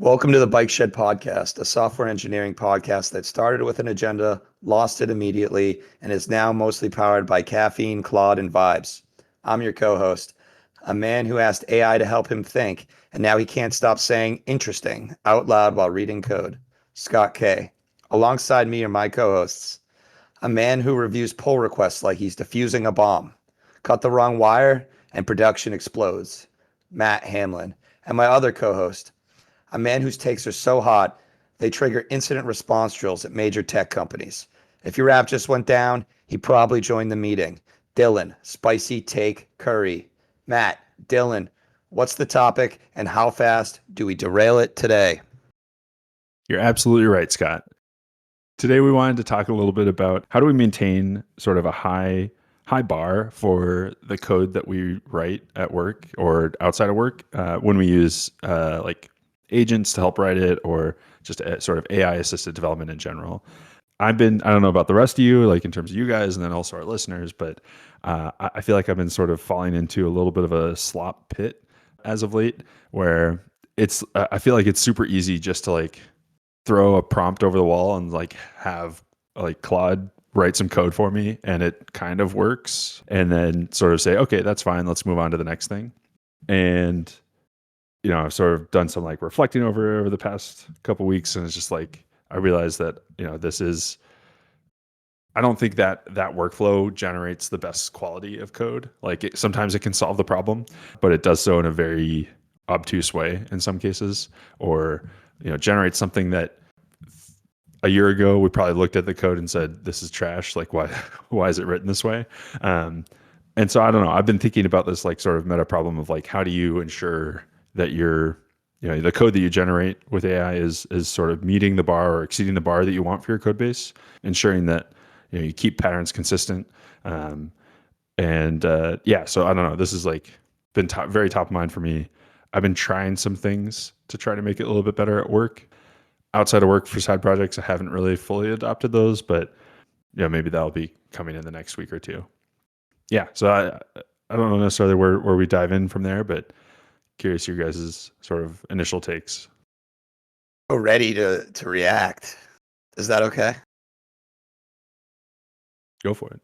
Welcome to the Bikeshed Podcast, a software engineering podcast that started with an agenda, lost it immediately, and is now mostly powered by caffeine, Claude, and vibes. I'm your co-host, a man who asked AI to help him think, and now he can't stop saying interesting out loud while reading code. Scott K. Alongside me are my co-hosts, a man who reviews pull requests like he's defusing a bomb. Cut the wrong wire, and production explodes. Matt Hamlin. And my other co-host, a man whose takes are so hot, they trigger incident response drills at major tech companies. If your app just went down, he probably joined the meeting. Dillon, spicy take curry. Matt, Dillon, what's the topic and how fast do we derail it today? You're absolutely right, Scott. Today we wanted to talk a little bit about how do we maintain sort of a high bar for the code that we write at work or outside of work when we use like agents to help write it, or just a sort of AI assisted development in general. I don't know about the rest of you, like in terms of you guys and then also our listeners, but I feel like I've been sort of falling into a little bit of a slop pit as of late, where I feel like it's super easy just to like throw a prompt over the wall and like have like Claude write some code for me and it kind of works, and then sort of say, okay, that's fine, let's move on to the next thing. And I've sort of done some like reflecting over the past couple of weeks, and it's just like I realized that I don't think that workflow generates the best quality of code. Like sometimes it can solve the problem, but it does so in a very obtuse way in some cases, or generates something that a year ago we probably looked at the code and said, this is trash, like why is it written this way? And so I don't know, I've been thinking about this like sort of meta problem of like, how do you ensure that the code that you generate with AI is sort of meeting the bar or exceeding the bar that you want for your code base, ensuring that you keep patterns consistent. So I don't know, this has like been very top of mind for me. I've been trying some things to try to make it a little bit better at work. Outside of work for side projects, I haven't really fully adopted those, but maybe that'll be coming in the next week or two. Yeah, so I don't know necessarily where we dive in from there, but curious your guys' sort of initial takes. Ready to react. Is that okay? Go for it.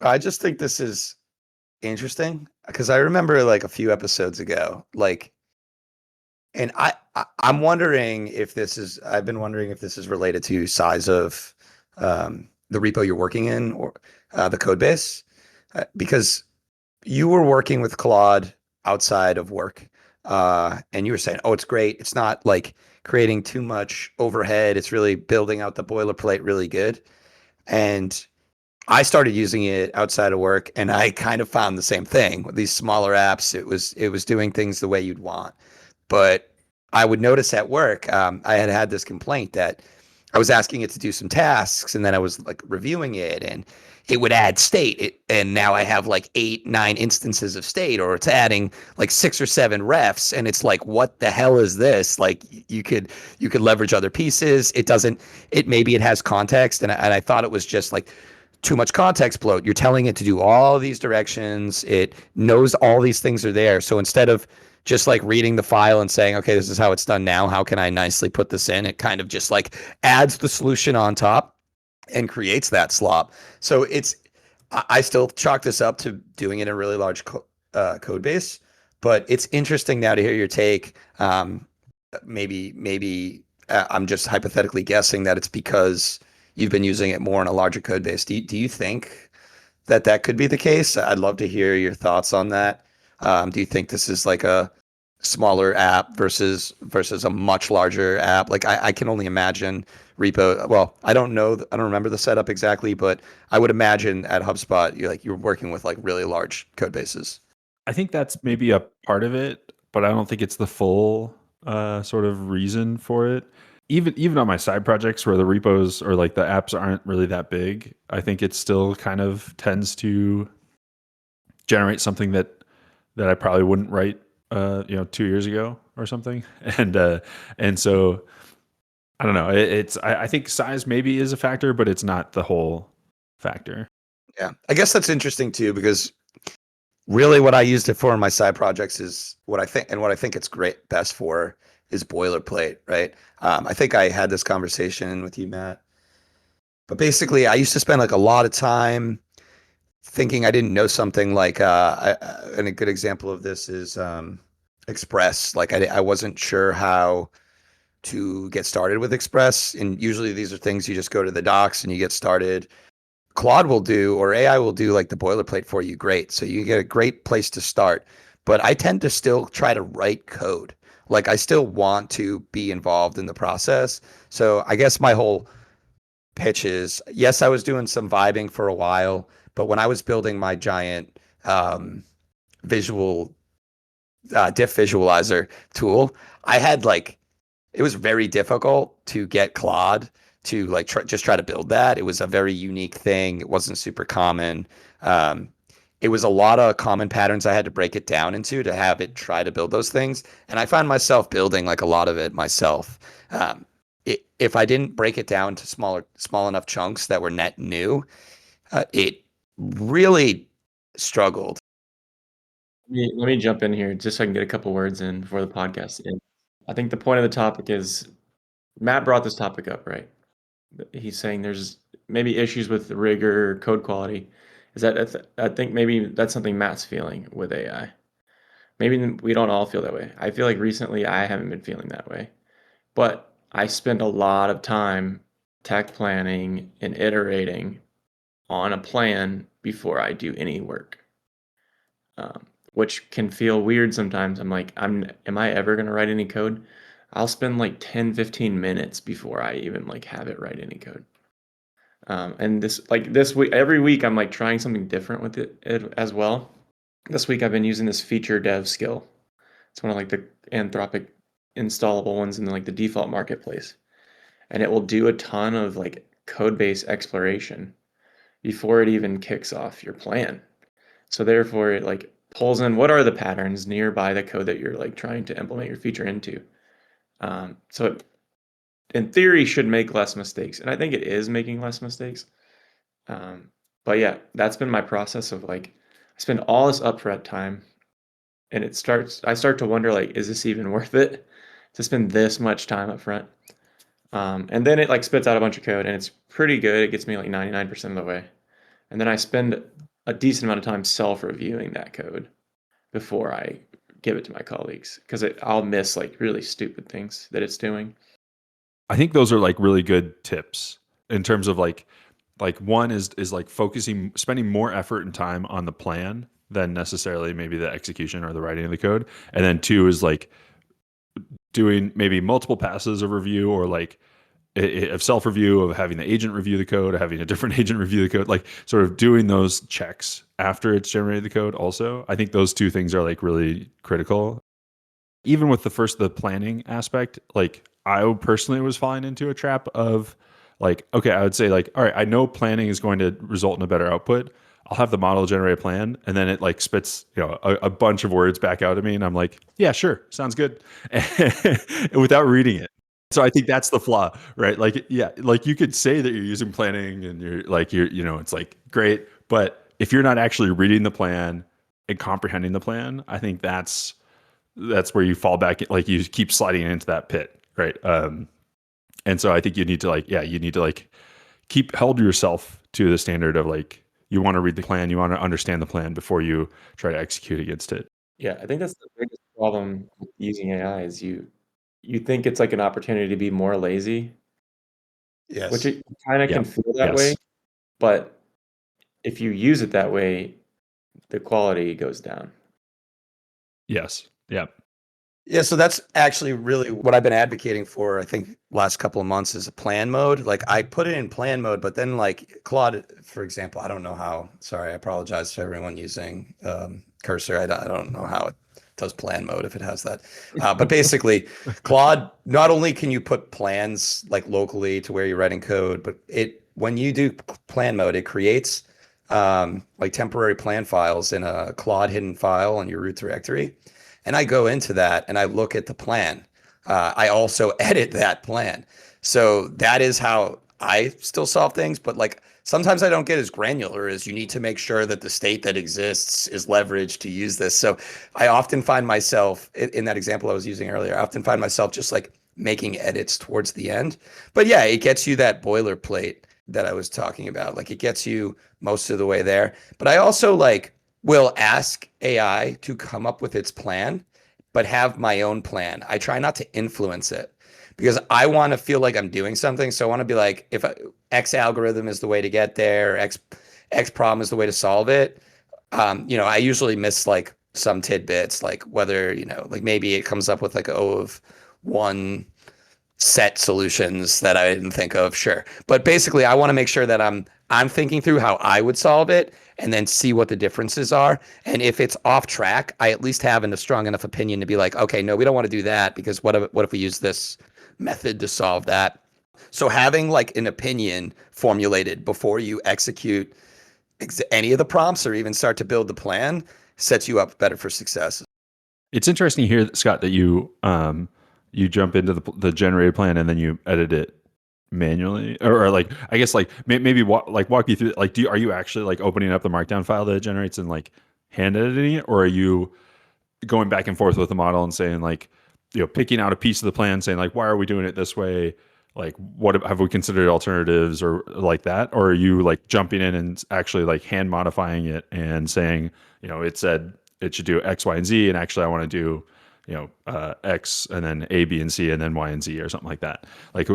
I just think this is interesting because I remember like a few episodes ago, and I'm wondering if I've been wondering if this is related to size of the repo you're working in, or the code base, because you were working with Claude outside of work. And you were saying, oh, it's great. It's not like creating too much overhead. It's really building out the boilerplate really good. And I started using it outside of work, and I kind of found the same thing with these smaller apps. It was doing things the way you'd want. But I would notice at work, I had this complaint that I was asking it to do some tasks, and then I was like reviewing it, and it would add state. And now I have like 8, 9 instances of state, or it's adding like 6 or 7 refs. And it's like, what the hell is this? Like you could leverage other pieces. Maybe it has context. And I thought it was just like too much context bloat. You're telling it to do all these directions. It knows all these things are there. So instead of just like reading the file and saying, okay, this is how it's done now, how can I nicely put this in? It kind of just like adds the solution on top and creates that slop. So I still chalk this up to doing it in a really large code base, but it's interesting now to hear your take. Maybe I'm just hypothetically guessing that it's because you've been using it more in a larger code base. Do you think that could be the case? I'd love to hear your thoughts on that. Do you think this is like a smaller app versus a much larger app? Like I can only imagine repo. Well, I don't remember the setup exactly, but I would imagine at HubSpot you're working with like really large code bases. I think that's maybe a part of it, but I don't think it's the full sort of reason for it. Even on my side projects where the repos or like the apps aren't really that big, I think it still kind of tends to generate something that I probably wouldn't write 2 years ago or something. And so I don't know. I think size maybe is a factor, but it's not the whole factor. Yeah, I guess that's interesting too, because really what I used it for in my side projects is what I think it's best for is boilerplate, right? I think I had this conversation with you, Matt. But basically, I used to spend like a lot of time thinking I didn't know something. Like, and a good example of this is Express. Like, I wasn't sure how to get started with Express, and usually these are things you just go to the docs and you get started. Claude will do, or AI will do like the boilerplate for you. Great. So you get a great place to start. But I tend to still try to write code. Like I still want to be involved in the process. So I guess my whole pitch is yes, I was doing some vibing for a while, but when I was building my giant visual diff visualizer tool, I had like it was very difficult to get Claude to like just try to build that. It was a very unique thing. It wasn't super common. Um, it was a lot of common patterns I had to break it down into to have it try to build those things. And I found myself building like a lot of it myself. If I didn't break it down to small enough chunks that were net new, it really struggled. Let me jump in here just so I can get a couple words in before the podcast. And I think the point of the topic is Matt brought this topic up, right? He's saying there's maybe issues with the rigor, code quality. Is that I think maybe that's something Matt's feeling with AI. Maybe we don't all feel that way. I feel like recently I haven't been feeling that way, but I spend a lot of time tech planning and iterating on a plan before I do any work. Which can feel weird sometimes. I'm like, am I ever going to write any code? I'll spend like 10, 15 minutes before I even like have it write any code. And this week, every week I'm like trying something different with it as well. This week I've been using this feature dev skill. It's one of like the Anthropic installable ones in like the default marketplace. And it will do a ton of like code base exploration before it even kicks off your plan. So therefore it like pulls in what are the patterns nearby the code that you're like trying to implement your feature into. So it, in theory, should make less mistakes, and I think it is making less mistakes. But yeah, that's been my process of like I spend all this upfront time, and I start to wonder like, is this even worth it to spend this much time up front? And then it like spits out a bunch of code, and it's pretty good. It gets me like 99% of the way, and then I spend a decent amount of time self-reviewing that code before I give it to my colleagues because I'll miss like really stupid things that it's doing. I think those are like really good tips in terms of like one is like spending more effort and time on the plan than necessarily maybe the execution or the writing of the code. And then two is like doing maybe multiple passes of review or like of self-review, of having the agent review the code, or having a different agent review the code, like sort of doing those checks after it's generated the code also. I think those two things are like really critical. Even with the planning aspect, like I personally was falling into a trap of like, okay, I would say like, all right, I know planning is going to result in a better output. I'll have the model generate a plan, and then it like spits, a bunch of words back out at me, and I'm like, yeah, sure, sounds good, without reading it. So I think that's the flaw, right? Like, yeah, like you could say that you're using planning and it's like great, but if you're not actually reading the plan and comprehending the plan, I think that's where you fall back, like you keep sliding into that pit, right? And so I think you need to keep hold yourself to the standard of like, you want to read the plan, you want to understand the plan before you try to execute against it. Yeah, I think that's the biggest problem with using AI is you think it's like an opportunity to be more lazy, which Yes. it kind of can Yep. feel that Yes. way, but if you use it that way, the quality goes down. Yes. Yep. Yeah, so that's actually really what I've been advocating for, I think, last couple of months is a plan mode. Like I put it in plan mode, but then like Claude, for example, I don't know how, sorry, I apologize to everyone using Cursor. I don't know how it does plan mode if it has that. But basically, Claude, not only can you put plans like locally to where you're writing code, but when you do plan mode, it creates like temporary plan files in a Claude hidden file on your root directory. And I go into that and I look at the plan. I also edit that plan. So that is how I still solve things, but like sometimes I don't get as granular as you need to make sure that the state that exists is leveraged to use this. So I often find myself in that example I was using earlier, I often find myself just like making edits towards the end. But yeah, it gets you that boilerplate that I was talking about. Like it gets you most of the way there. But I also like will ask AI to come up with its plan, but have my own plan. I try not to influence it because I want to feel like I'm doing something. So I want to be like, if X algorithm is the way to get there, or X problem is the way to solve it. I usually miss like some tidbits, like whether, like maybe it comes up with like O of one set solutions that I didn't think of. Sure. But basically I want to make sure that I'm thinking through how I would solve it and then see what the differences are. And if it's off track, I at least have a strong enough opinion to be like, okay, no, we don't want to do that because what if we use this method to solve that? So having like an opinion formulated before you execute any of the prompts or even start to build the plan sets you up better for success. It's interesting to hear, Scott, that you jump into the generated plan and then you edit it manually, or like I guess like maybe walk me through. Like, are you actually like opening up the markdown file that it generates and like hand editing it, or are you going back and forth with the model and saying like, picking out a piece of the plan, saying like, why are we doing it this way? Like, what have we considered alternatives or like that? Or are you like jumping in and actually like hand modifying it and saying, it said it should do X, Y, and Z, and actually I want to do, X and then A, B, and C, and then Y and Z or something like that. Like,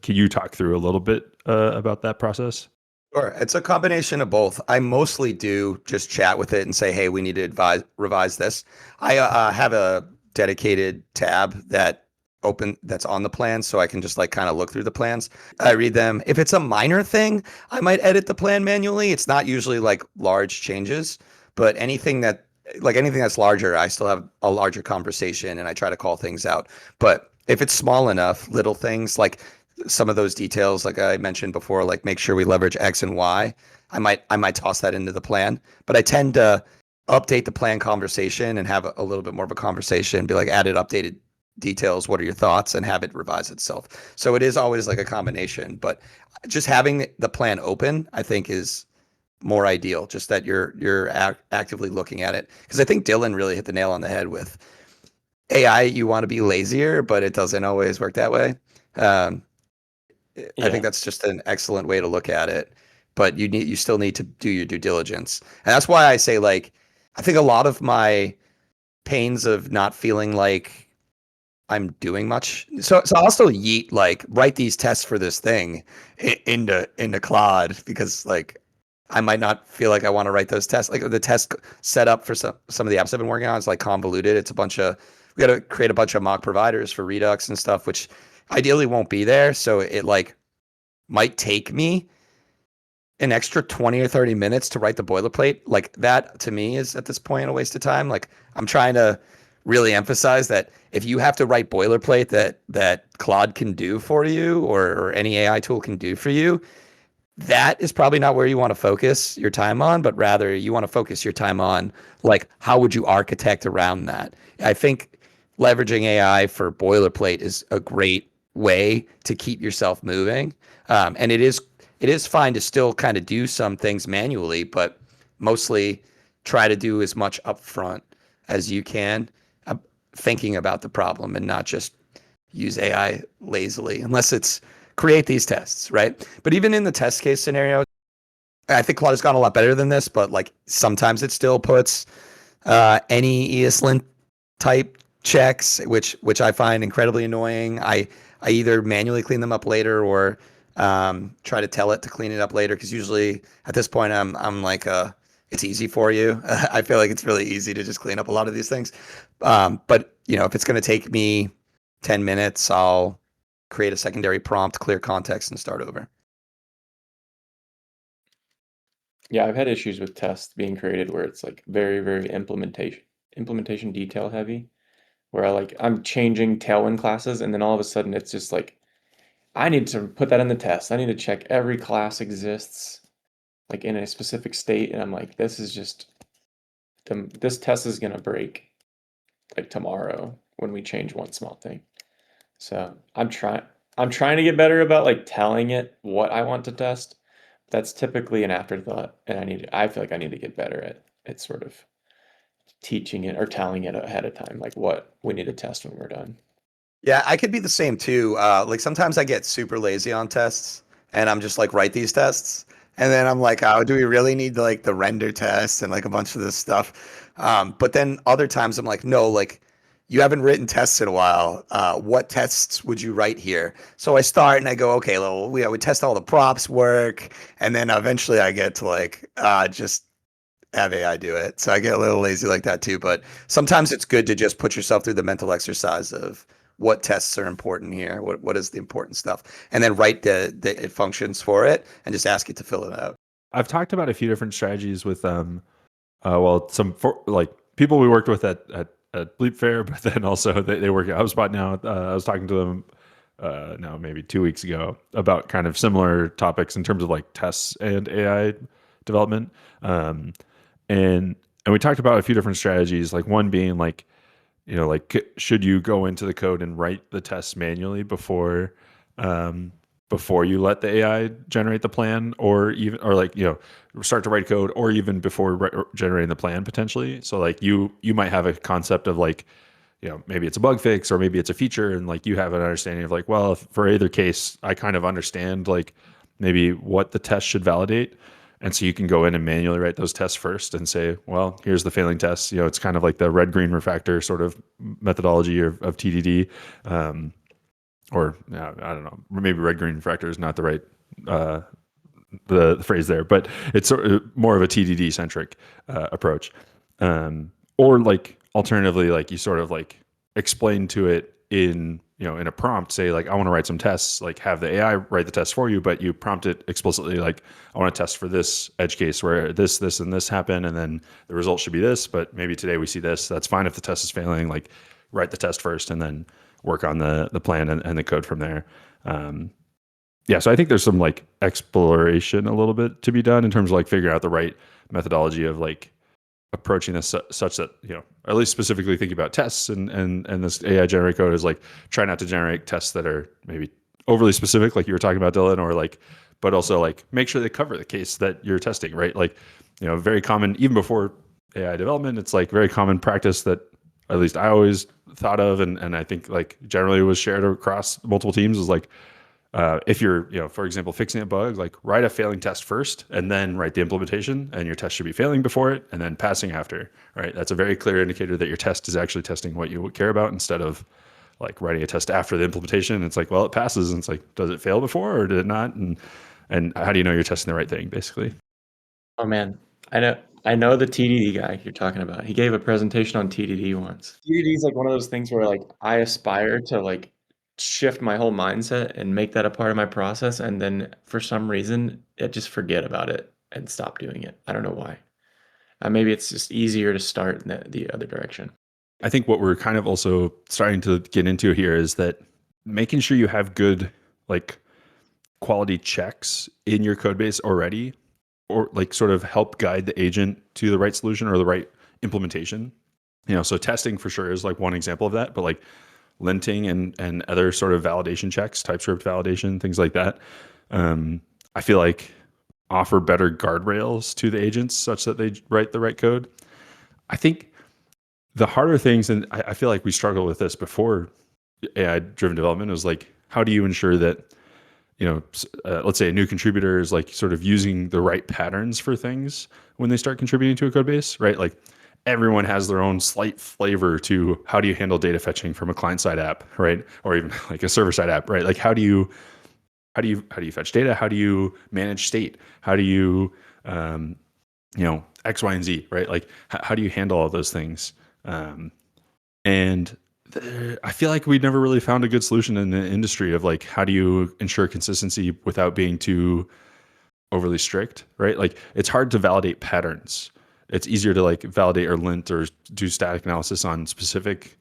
can you talk through a little bit about that process? Sure. It's a combination of both. I mostly do just chat with it and say, hey, we need to revise this. I have a dedicated tab that's on the plan, so I can just like kind of look through the plans. I read them. If it's a minor thing, I might edit the plan manually. It's not usually like large changes, but anything that's larger, I still have a larger conversation and I try to call things out. But if it's small enough, little things like some of those details, like I mentioned before, like make sure we leverage X and Y. I might toss that into the plan, but I tend to update the plan conversation and have a little bit more of a conversation, be like added updated details. What are your thoughts? And have it revise itself. So it is always like a combination, but just having the plan open, I think is more ideal. Just that you're actively looking at it. Because I think Dillon really hit the nail on the head with AI. You want to be lazier, but it doesn't always work that way. Um, I think that's just an excellent way to look at it. But you still need to do your due diligence. And that's why I say like I think a lot of my pains of not feeling like I'm doing much. So I'll still write these tests for this thing into Claude because like I might not feel like I want to write those tests. Like the test setup for some of the apps I've been working on is like convoluted. It's we got to create a bunch of mock providers for Redux and stuff, which ideally won't be there. So it like might take me an extra 20 or 30 minutes to write the boilerplate. Like that to me is at this point a waste of time. Like I'm trying to really emphasize that if you have to write boilerplate that Claude can do for you or any AI tool can do for you, that is probably not where you want to focus your time on, but rather you want to focus your time on like how would you architect around that. I think leveraging AI for boilerplate is a great way to keep yourself moving. And it is fine to still kind of do some things manually, but mostly try to do as much upfront as you can, thinking about the problem and not just use AI lazily, unless it's create these tests, right? But even in the test case scenario, I think Claude has gone a lot better than this, but like sometimes it still puts any ESLint type checks, which I find incredibly annoying. I either manually clean them up later or try to tell it to clean it up later because usually at this point I'm like it's easy for you. I feel like it's really easy to just clean up a lot of these things. But if it's going to take me 10 minutes, I'll create a secondary prompt, clear context, and start over. Yeah, I've had issues with tests being created where it's like very, very implementation detail heavy, where I'm changing Tailwind classes and then all of a sudden it's just like I need to put that in the test. I need to check every class exists like in a specific state, and I'm like, this test is gonna break like tomorrow when we change one small thing. So I'm trying. I'm trying to get better about like telling it what I want to test. That's typically an afterthought, and I feel like I need to get better at sort of teaching it or telling it ahead of time, like what we need to test when we're done. Yeah, I could be the same too. Like sometimes I get super lazy on tests and I'm just like, write these tests. And then I'm like, oh, do we really need like the render test and like a bunch of this stuff? But then other times I'm like, no, like you haven't written tests in a while. What tests would you write here? So I start and I go, okay, well, I would test all the props work. And then eventually I get to like, just have AI do it. So I get a little lazy like that too. But sometimes it's good to just put yourself through the mental exercise of what tests are important here, what is the important stuff, and then write the functions for it and just ask it to fill it out. I've talked about a few different strategies with well, like people we worked with at Bleep Fair, but then also they work at HubSpot now. I was talking to them now maybe 2 weeks ago about kind of similar topics in terms of like tests and AI development. And we talked about a few different strategies, like one being like, like should you go into the code and write the tests manually before you let the AI generate the plan, or like, start to write code, or even before generating the plan potentially. So like you might have a concept of like, maybe it's a bug fix or maybe it's a feature, and like you have an understanding of like, well, for either case, I kind of understand like maybe what the test should validate. And so you can go in and manually write those tests first and say, well, here's the failing tests. It's kind of like the red green refactor sort of methodology of TDD. Or I don't know, maybe red green refactor is not the right the phrase there, but it's sort of more of a TDD centric approach. Or like alternatively, like you sort of like explain to it in a prompt, say like, I want to write some tests, like have the AI write the test for you, but you prompt it explicitly like, I want to test for this edge case where this and this happen, and then the result should be this, but maybe today we see this. That's fine if the test is failing. Like write the test first and then work on the plan and the code from there. So I think there's some like exploration a little bit to be done in terms of like figuring out the right methodology of like approaching this such that, at least specifically thinking about tests and this AI generate code is like, try not to generate tests that are maybe overly specific, like you were talking about, Dillon, or like, but also like make sure they cover the case that you're testing, right? Like, very common, even before AI development, it's like very common practice that at least I always thought of, and I think like generally was shared across multiple teams, is like, if you're, for example, fixing a bug, like write a failing test first and then write the implementation, and your test should be failing before it and then passing after, right? That's a very clear indicator that your test is actually testing what you care about, instead of like writing a test after the implementation. It's like, well, it passes. And it's like, does it fail before or did it not? And how do you know you're testing the right thing, basically? Oh man, I know the TDD guy you're talking about. He gave a presentation on TDD once. TDD is like one of those things where like I aspire to like shift my whole mindset and make that a part of my process, and then for some reason I just forget about it and stop doing it. I don't know why. Maybe it's just easier to start in the other direction. I think what we're kind of also starting to get into here is that making sure you have good like quality checks in your code base already, or like sort of help guide the agent to the right solution or the right implementation. So testing for sure is like one example of that, but like linting and other sort of validation checks, TypeScript validation, things like that, I feel like offer better guardrails to the agents such that they write the right code. I think the harder things, and I feel like we struggled with this before AI-driven development, was like, how do you ensure that, let's say a new contributor is like sort of using the right patterns for things when they start contributing to a code base, right? Like everyone has their own slight flavor to how do you handle data fetching from a client-side app, right? Or even like a server-side app, right? Like how do you fetch data? How do you manage state? How do you, X, Y, and Z, right? Like how do you handle all those things? I feel like we never really found a good solution in the industry of like, how do you ensure consistency without being too overly strict, right? Like it's hard to validate patterns. It's easier to like validate or lint or do static analysis on specific,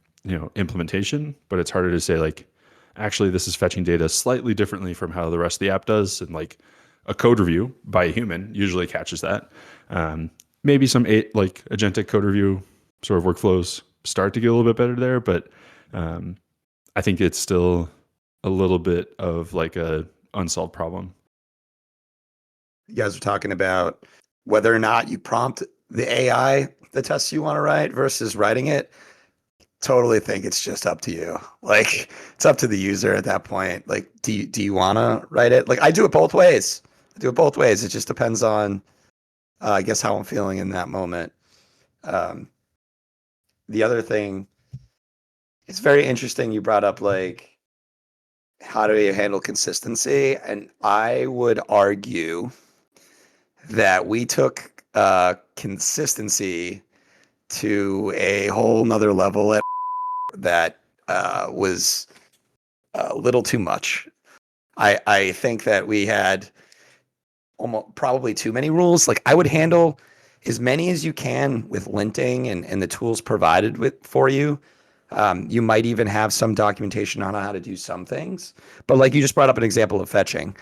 implementation, but it's harder to say like, actually this is fetching data slightly differently from how the rest of the app does. And like a code review by a human usually catches that. Maybe some like agentic code review sort of workflows start to get a little bit better there, but I think it's still a little bit of like a unsolved problem. You guys are talking about whether or not you prompt the AI the tests you want to write versus writing it. Totally think it's just up to you. Like it's up to the user at that point. Like, do you want to write it? Like I do it both ways. I do it both ways. It just depends on, I guess, how I'm feeling in that moment. Um, the other thing, it's very interesting. You brought up like, how do you handle consistency? And I would argue that we took consistency to a whole nother level that was a little too much. I think that we had almost probably too many rules. Like I would handle as many as you can with linting and the tools provided for you. You might even have some documentation on how to do some things. But like you just brought up an example of fetching.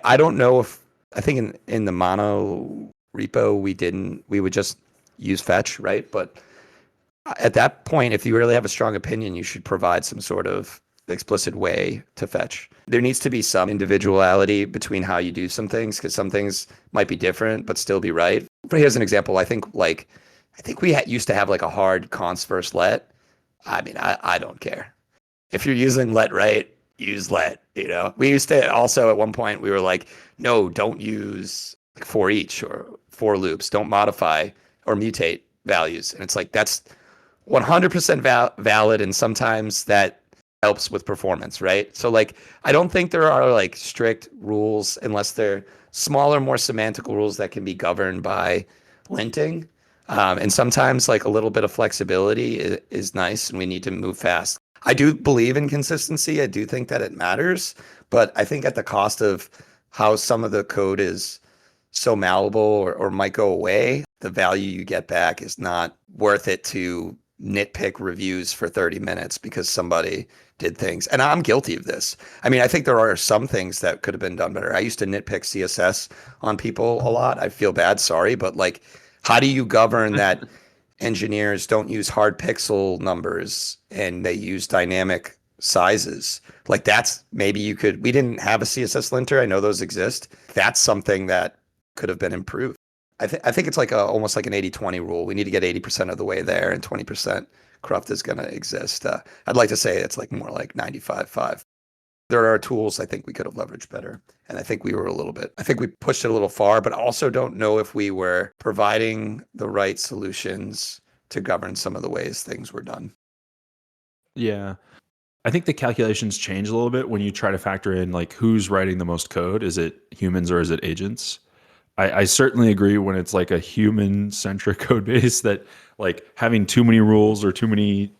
I don't know if, I think in the mono repo, we would just use fetch, right? But at that point, if you really have a strong opinion, you should provide some sort of explicit way to fetch. There needs to be some individuality between how you do some things, because some things might be different but still be right. But here's an example. I think we used to have like a hard const first let. I mean, I don't care. If you're using let right, use let. You know, we used to also at one point we were like, no, don't use like for each or for loops. Don't modify or mutate values. And it's like that's 100% valid, and sometimes that helps with performance, right? So like I don't think there are like strict rules unless they're smaller, more semantical rules that can be governed by linting. And sometimes like a little bit of flexibility is nice, and we need to move fast. I do believe in consistency. I do think that it matters, but I think at the cost of how some of the code is so malleable or might go away, the value you get back is not worth it to nitpick reviews for 30 minutes because somebody did things. And I'm guilty of this. I mean, I think there are some things that could have been done better. I used to nitpick CSS on people a lot. I feel bad, sorry, but like, how do you govern that engineers don't use hard pixel numbers and they use dynamic sizes? Like that's maybe we didn't have a CSS linter. I know those exist. That's something that could have been improved. I think it's like almost like an 80-20 rule. We need to get 80% of the way there, and 20% cruft is going to exist. I'd like to say it's like more like 95-5. There are tools I think we could have leveraged better. And I think we pushed it a little far, but also don't know if we were providing the right solutions to govern some of the ways things were done. Yeah. I think the calculations change a little bit when you try to factor in like who's writing the most code. Is it humans or is it agents? I certainly agree when it's like a human-centric code base that like having too many rules or too many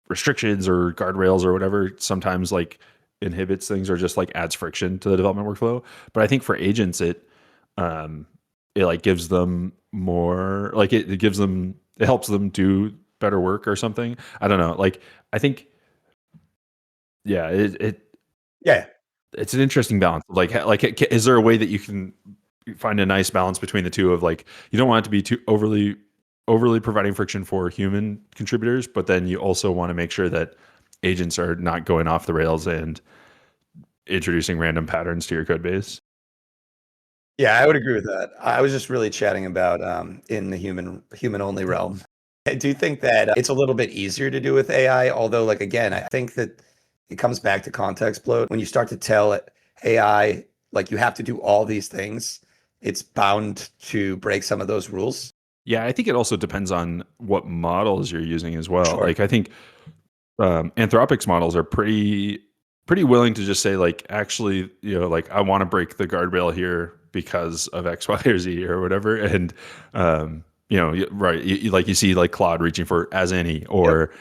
restrictions or guardrails or whatever sometimes like inhibits things or just like adds friction to the development workflow. But I think for agents, it like gives them more, like it helps them do better work or something. I don't know. Like I think, yeah, it's an interesting balance. Like is there a way that you can find a nice balance between the two of like, you don't want it to be too overly providing friction for human contributors, but then you also want to make sure that agents are not going off the rails and introducing random patterns to your code base. Yeah, I would agree with that. I was just really chatting about in the human only realm. I do think that it's a little bit easier to do with AI, although like again, I think that it comes back to context bloat. When you start to tell AI like you have to do all these things, it's bound to break some of those rules. Yeah, I think it also depends on what models you're using as well. Sure. Like I think Anthropic's models are pretty willing to just say like, actually, you know, like I want to break the guardrail here because of X, Y, or Z or whatever. And you know, right, you see like Claude reaching for as any or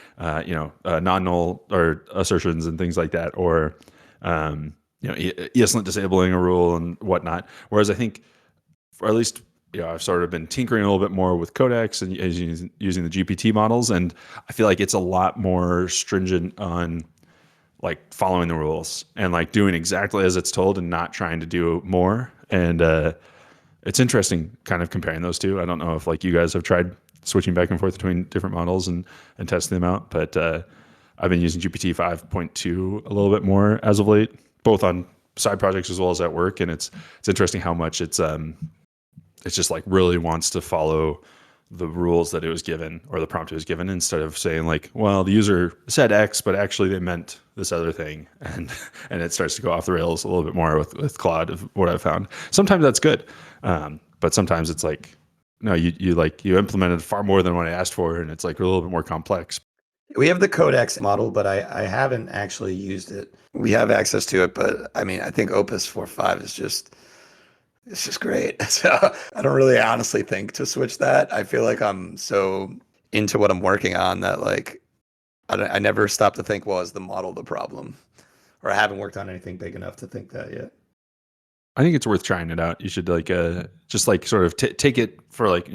you know, non-null or assertions and things like that, or you know, ESLint disabling a rule and whatnot. Whereas I think, or at least, you know, I've sort of been tinkering a little bit more with Codex and using the GPT models, and I feel like it's a lot more stringent on like following the rules and like doing exactly as it's told and not trying to do more. And it's interesting kind of comparing those two. I don't know if like you guys have tried switching back and forth between different models and testing them out, but I've been using GPT 5.2 a little bit more as of late, both on side projects as well as at work. And it's interesting how much it's just like really wants to follow the rules that it was given or the prompt it was given, instead of saying like, well, the user said X, but actually they meant this other thing. And it starts to go off the rails a little bit more with Claude, of what I've found. Sometimes that's good. But sometimes it's like, no, you implemented far more than what I asked for. And it's like a little bit more complex. We have the Codex model, but I haven't actually used it. We have access to it, but I mean, I think Opus 4.5 is it's just great. So I don't really honestly think to switch that. I feel like I'm so into what I'm working on that like I never stop to think, well, is the model the problem? Or I haven't worked on anything big enough to think that yet. I think it's worth trying it out. You should like just like sort of take it for like,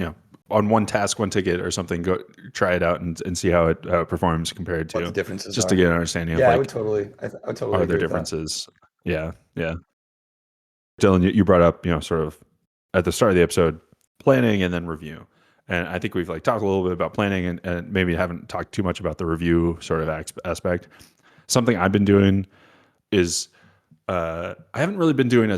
on one task, one ticket or something. Go try it out and see how it performs compared to What the differences just are. to get an understanding Yeah, of I like, would totally are agree there with that. differences? Yeah. Dillon, you brought up, sort of at the start of the episode, planning and then review. And I think we've like talked a little bit about planning and maybe haven't talked too much about the review sort of aspect. Something I've been doing is I haven't really been doing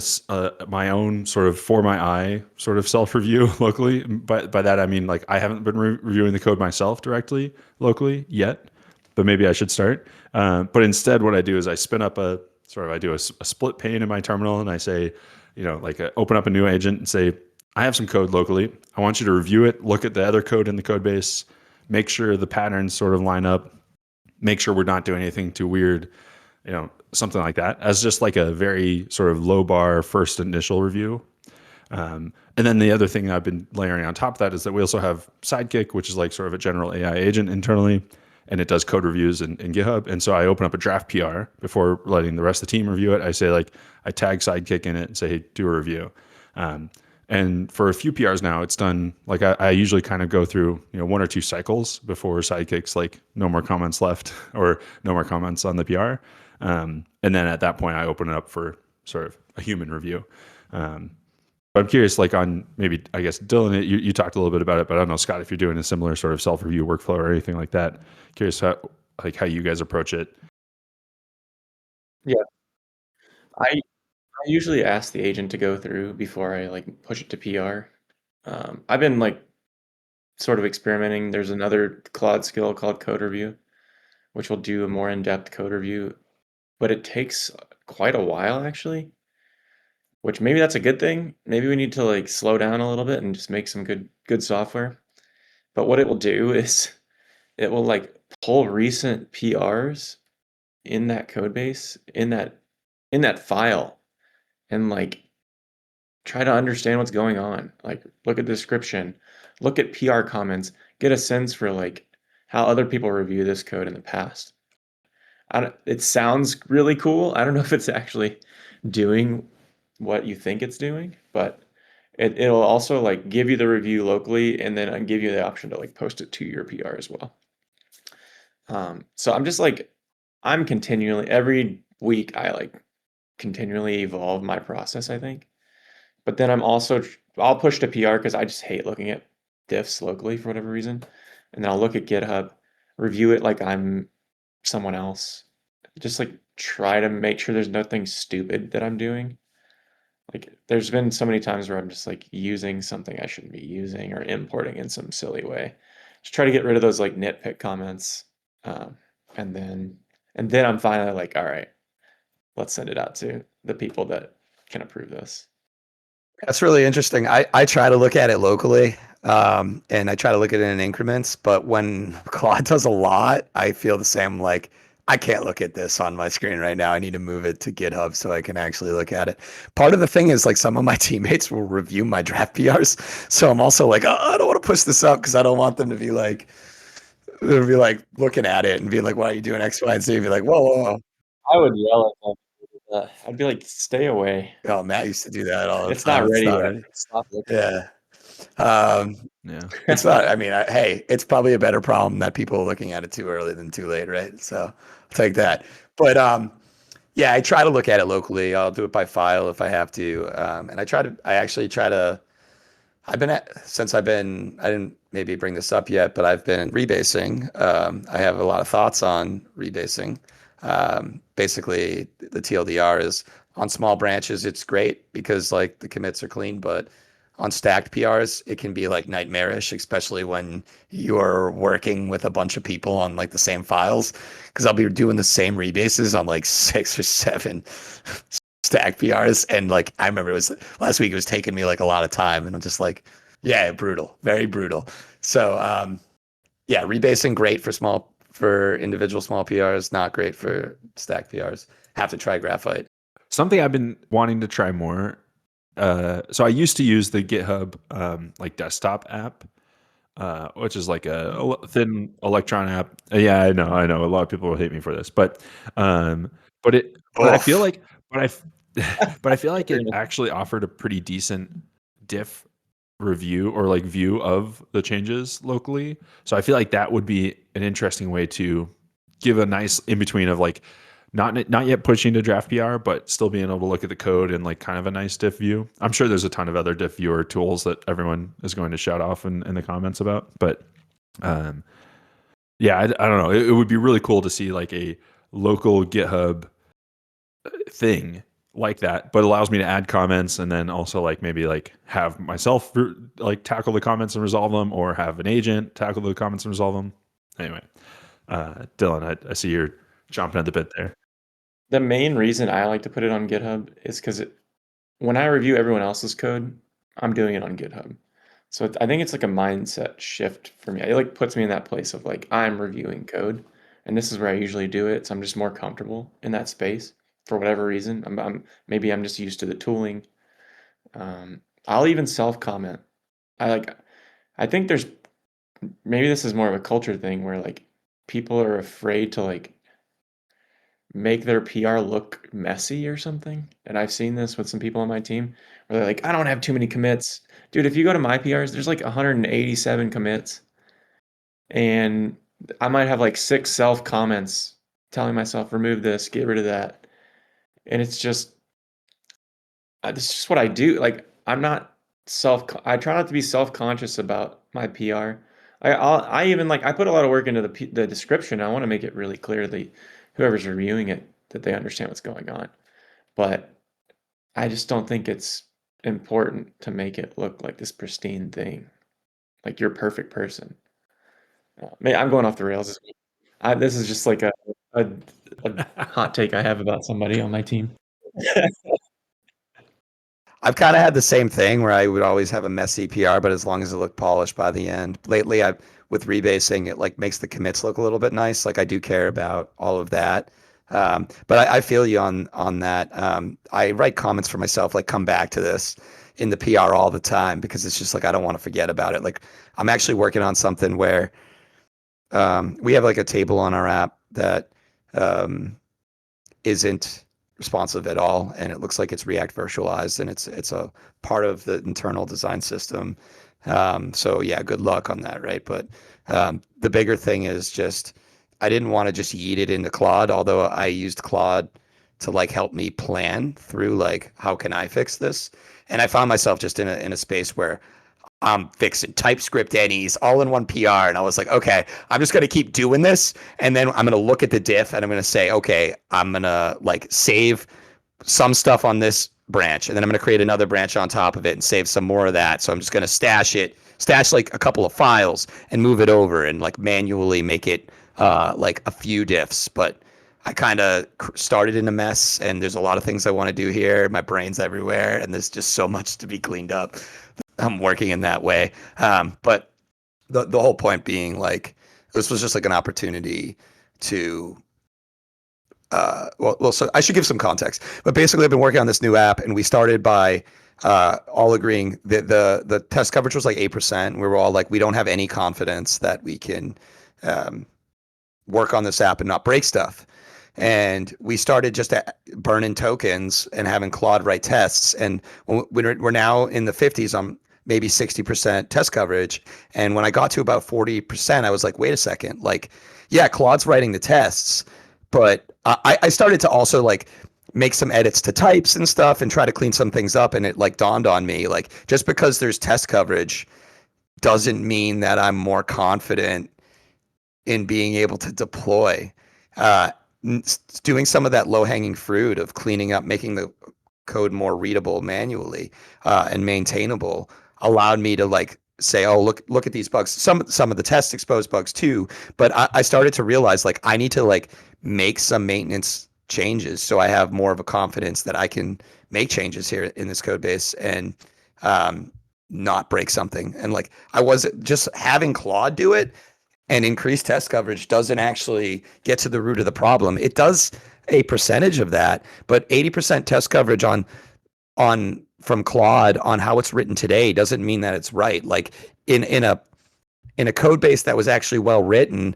my own sort of for my eye sort of self review locally. But by that I mean like I haven't been reviewing the code myself directly locally yet, but maybe I should start. But instead, what I do is I spin up I do a split pane in my terminal, and I say, open up a new agent and say, I have some code locally. I want you to review it, look at the other code in the code base, make sure the patterns sort of line up, make sure we're not doing anything too weird, something like that, as just like a very sort of low bar first initial review. And then the other thing I've been layering on top of that is that we also have Sidekick, which is like sort of a general AI agent internally, and it does code reviews in GitHub. And so I open up a draft PR before letting the rest of the team review it. I say like, I tag Sidekick in it and say, hey, do a review. And for a few PRs now, it's done like I usually kind of go through, one or two cycles before Sidekick's like no more comments left or no more comments on the PR. And then at that point, I open it up for sort of a human review. But I'm curious, like on maybe, I guess, Dillon, you talked a little bit about it, but I don't know, Scott, if you're doing a similar sort of self-review workflow or anything like that. Curious how you guys approach it. Yeah, I usually ask the agent to go through before I like push it to PR. I've been like sort of experimenting. There's another Claude skill called code review, which will do a more in-depth code review, but it takes quite a while actually, which maybe that's a good thing. Maybe we need to like slow down a little bit and just make some good software. But what it will do is it will like pull recent PRs in that code base, in that file, and like try to understand what's going on. Like look at the description, look at PR comments, get a sense for like how other people review this code in the past. It sounds really cool. I don't know if it's actually doing what you think it's doing, but it'll also like give you the review locally and then give you the option to like post it to your PR as well. So I'm just like, I'm continually, every week I like continually evolve my process, I think. But then I'll push to PR because I just hate looking at diffs locally for whatever reason. And then I'll look at GitHub, review it like I'm someone else. Just like try to make sure there's nothing stupid that I'm doing. Like there's been so many times where I'm just like using something I shouldn't be using or importing in some silly way. Just try to get rid of those like nitpick comments. Um, and then I'm finally like, all right, let's send it out to the people that can approve this. That's really interesting. I try to look at it locally, and I try to look at it in increments. But when Claude does a lot, I feel the same. Like I can't look at this on my screen right now. I need to move it to GitHub so I can actually look at it. Part of the thing is like some of my teammates will review my draft PRs, so I'm also like, oh, I don't want to push this up because I don't want them to be like, they'll be like looking at it and be like, why are you doing X, Y, and Z? Be like, whoa, whoa, whoa. I would yell at them. I'd be like, stay away. Oh, Matt used to do that all the It's time. not ready It's not yet. ready. Stop looking. Yeah. Um, Yeah. It's not. I mean, hey, it's probably a better problem that people are looking at it too early than too late, right? So I'll take that. But yeah, I try to look at it locally. I'll do it by file if I have to, and I actually try to I didn't maybe bring this up yet, but I've been rebasing. I have a lot of thoughts on rebasing. Basically, the TLDR is on small branches, it's great because like the commits are clean, but on stacked PRs, it can be like nightmarish, especially when you're working with a bunch of people on like the same files. Because I'll be doing the same rebases on like 6 or 7 stacked PRs, and like I remember it was last week. It was taking me like a lot of time, and I'm just like, yeah, brutal, very brutal. So yeah, rebasing great for individual small PRs, not great for stacked PRs. Have to try graphite. Something I've been wanting to try more. So I used to use the GitHub like desktop app, which is like a thin Electron app. Yeah, I know. A lot of people will hate me for this, but I feel like, but I feel like it actually offered a pretty decent diff review or like view of the changes locally. So I feel like that would be an interesting way to give a nice in between of like not yet pushing to draft PR, but still being able to look at the code and like kind of a nice diff view. I'm sure there's a ton of other diff viewer tools that everyone is going to shout off in the comments about, but yeah, I don't know. It would be really cool to see like a local GitHub thing like that, but allows me to add comments and then also like maybe like have myself like tackle the comments and resolve them, or have an agent tackle the comments and resolve them. Anyway, Dillon, I see you're chomping at the bit there. The main reason I like to put it on GitHub is because when I review everyone else's code, I'm doing it on GitHub. So I think it's like a mindset shift for me. It like puts me in that place of like I'm reviewing code, and this is where I usually do it. So I'm just more comfortable in that space for whatever reason. Maybe I'm just used to the tooling. I'll even self comment. I think there's maybe this is more of a culture thing where like people are afraid to like make their PR look messy or something. And I've seen this with some people on my team where they're like, I don't have too many commits. Dude, if you go to my PRs, there's like 187 commits. And I might have like 6 self comments telling myself, remove this, get rid of that. And it's just, this is just what I do. Like, I try not to be self-conscious about my PR. I even like, I put a lot of work into the description. I want to make it really clear that whoever's reviewing it, that they understand what's going on. But I just don't think it's important to make it look like this pristine thing, like you're a perfect person. I'm going off the rails. This is just like a hot take I have about somebody on my team. I've kind of had the same thing where I would always have a messy PR, but as long as it looked polished by the end. Lately, with rebasing, it like makes the commits look a little bit nice. Like I do care about all of that. But I feel you on that. I write comments for myself, like come back to this in the PR all the time because it's just like I don't want to forget about it. Like I'm actually working on something where we have like a table on our app that isn't responsive at all, and it looks like it's React virtualized, and it's a part of the internal design system. So yeah, good luck on that, right? But the bigger thing is just I didn't want to just yeet it into Claude, although I used Claude to like help me plan through like how can I fix this, and I found myself just in a space where I'm fixing TypeScript any's all in one PR. And I was like, okay, I'm just going to keep doing this. And then I'm going to look at the diff and I'm going to say, okay, I'm going to like save some stuff on this branch. And then I'm going to create another branch on top of it and save some more of that. So I'm just going to stash like a couple of files and move it over and like manually make it like a few diffs. But I kind of started in a mess and there's a lot of things I want to do here. My brain's everywhere and there's just so much to be cleaned up. I'm working in that way. But the whole point being like, this was just like an opportunity to, so I should give some context, but basically I've been working on this new app and we started by all agreeing that the test coverage was like 8%. We were all like, we don't have any confidence that we can work on this app and not break stuff. And we started just burning tokens and having Claude write tests. And we're now in the 50s on maybe 60% test coverage. And when I got to about 40%, I was like, wait a second, like, yeah, Claude's writing the tests, but I started to also like make some edits to types and stuff and try to clean some things up. And it like dawned on me, like just because there's test coverage doesn't mean that I'm more confident in being able to deploy. Doing some of that low hanging fruit of cleaning up, making the code more readable manually and maintainable allowed me to like say, oh, look at these bugs. Some of the tests exposed bugs too, but I started to realize like I need to like make some maintenance changes so I have more of a confidence that I can make changes here in this code base and not break something. And like I wasn't just having Claude do it and increase test coverage doesn't actually get to the root of the problem. It does a percentage of that, but 80% test coverage on from Claude on how it's written today doesn't mean that it's right. Like in a code base that was actually well written,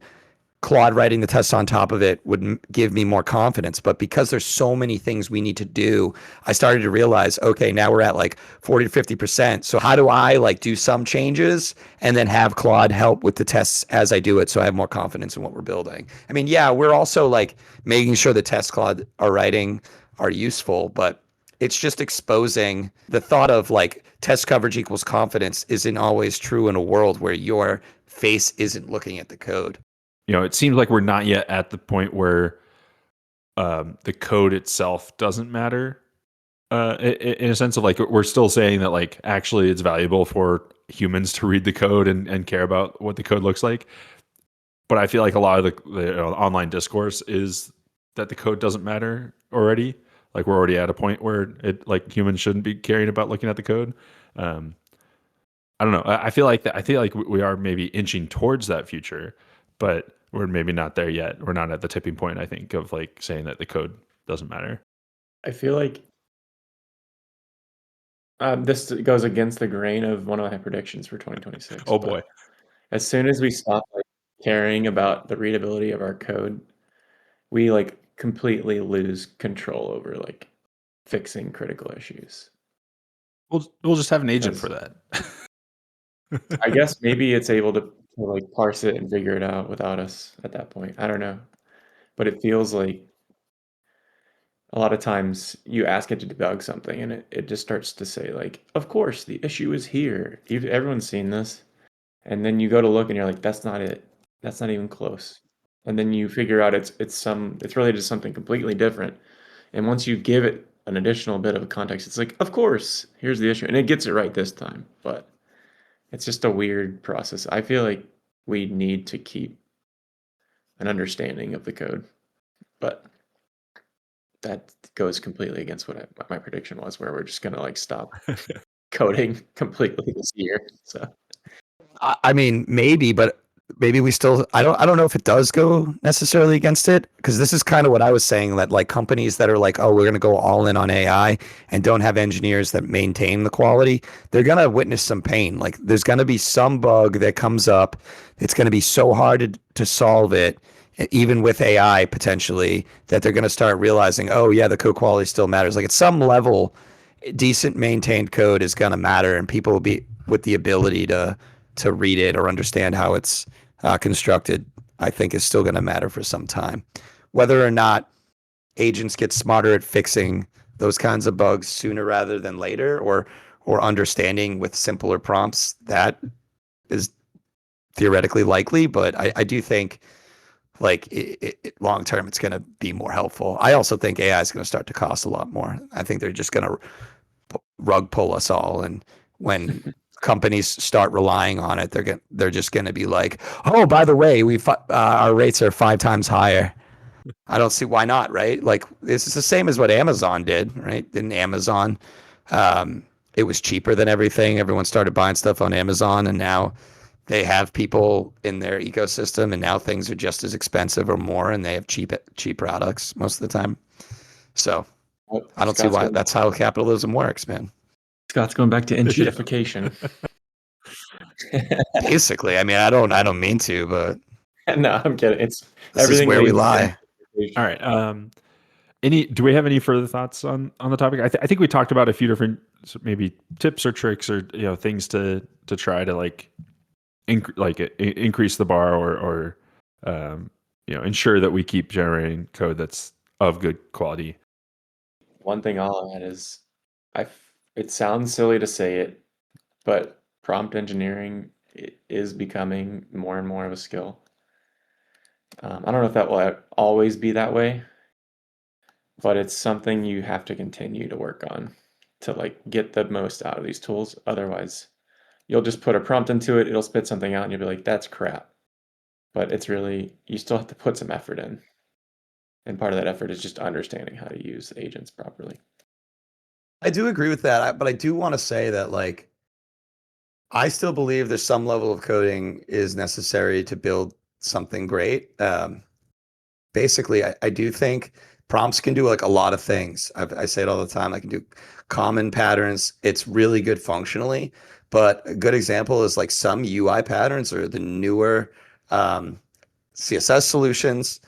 Claude writing the tests on top of it would give me more confidence. But because there's so many things we need to do, I started to realize, okay, now we're at like 40 to 50%. So how do I like do some changes and then have Claude help with the tests as I do it so I have more confidence in what we're building? I mean, yeah, we're also like making sure the tests Claude are writing are useful, but it's just exposing the thought of like test coverage equals confidence isn't always true in a world where your face isn't looking at the code. It seems like we're not yet at the point where the code itself doesn't matter. In a sense of like we're still saying that like actually it's valuable for humans to read the code and care about what the code looks like. But I feel like a lot of the online discourse is that the code doesn't matter already. Like we're already at a point where it like humans shouldn't be caring about looking at the code. I don't know. I feel like we are maybe inching towards that future, but we're maybe not there yet. We're not at the tipping point, I think, of like saying that the code doesn't matter. I feel like this goes against the grain of one of my predictions for 2026. Oh boy. As soon as we stop like caring about the readability of our code, we like completely lose control over like fixing critical issues. We'll just have an agent for that. I guess maybe it's able to like parse it and figure it out without us at that point. I don't know. But it feels like a lot of times you ask it to debug something and it just starts to say like, of course, the issue is here. Everyone's seen this. And then you go to look and you're like, that's not it. That's not even close. And then you figure out it's related to something completely different. And once you give it an additional bit of context, it's like, of course, here's the issue. And it gets it right this time. But it's just a weird process. I feel like we need to keep an understanding of the code. But that goes completely against what my prediction was, where we're just going to like stop coding completely this year. So I mean, maybe, but maybe we still. I don't know if it does go necessarily against it, because this is kind of what I was saying, that like companies that are like, oh, we're going to go all in on AI and don't have engineers that maintain the quality, they're going to witness some pain. Like there's going to be some bug that comes up. It's going to be so hard to solve it, even with AI potentially, that they're going to start realizing, oh yeah, the code quality still matters. Like at some level, decent maintained code is going to matter, and people will be with the ability to read it or understand how it's constructed, I think is still going to matter for some time. Whether or not agents get smarter at fixing those kinds of bugs sooner rather than later, or understanding with simpler prompts, that is theoretically likely. But I do think like long term, it's going to be more helpful. I also think AI is going to start to cost a lot more. I think they're just going to rug pull us all, and when companies start relying on it, they're just going to be like, oh, by the way, our rates are 5 times higher. I don't see why not, right? Like this is the same as what Amazon did, right? In Amazon, it was cheaper than everything. Everyone started buying stuff on Amazon, and now they have people in their ecosystem, and now things are just as expensive or more, and they have cheap products most of the time. So I don't see why. That's how capitalism works, man. Scott's going back to enshittification. Basically, I mean, I don't mean to, but no, I'm kidding. It's this everything is where we lie. All right. Do we have any further thoughts on the topic? I think we talked about a few different maybe tips or tricks or things to try to like increase the bar or ensure that we keep generating code that's of good quality. one thing I'll add is it sounds silly to say it, but prompt engineering is becoming more and more of a skill. I don't know if that will always be that way, but it's something you have to continue to work on to like get the most out of these tools. Otherwise, you'll just put a prompt into it, it'll spit something out, and you'll be like, that's crap. But it's really, you still have to put some effort in. And part of that effort is just understanding how to use agents properly. I do agree with that, but I do want to say that like I still believe there's some level of coding is necessary to build something great. Basically, I do think prompts can do like a lot of things. I say it all the time. I can do common patterns. It's really good functionally, but a good example is like some UI patterns or the newer CSS solutions.